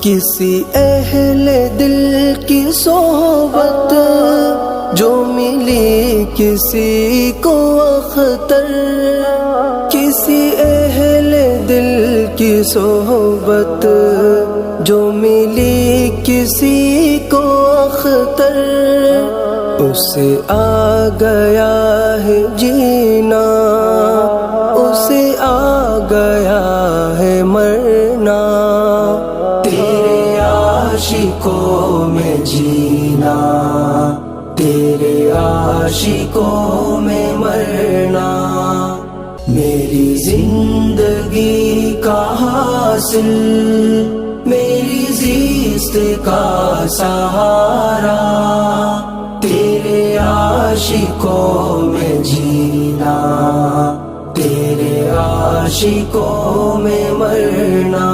किसी अहले दिल की सोहबत जो मिली किसी को अख्तर, किसी अहले दिल की सोहबत जो मिली किसी को अख्तर, उसे आ गया है जीना, उसे आ गया है मरना। तेरे आशिकों में जीना, तेरे आशिकों में मरना। मेरी जिंदगी का हासिल, मेरी ज़िस्त का सहारा, तेरे आशिकों में जीना, तेरे आशिकों में मरना।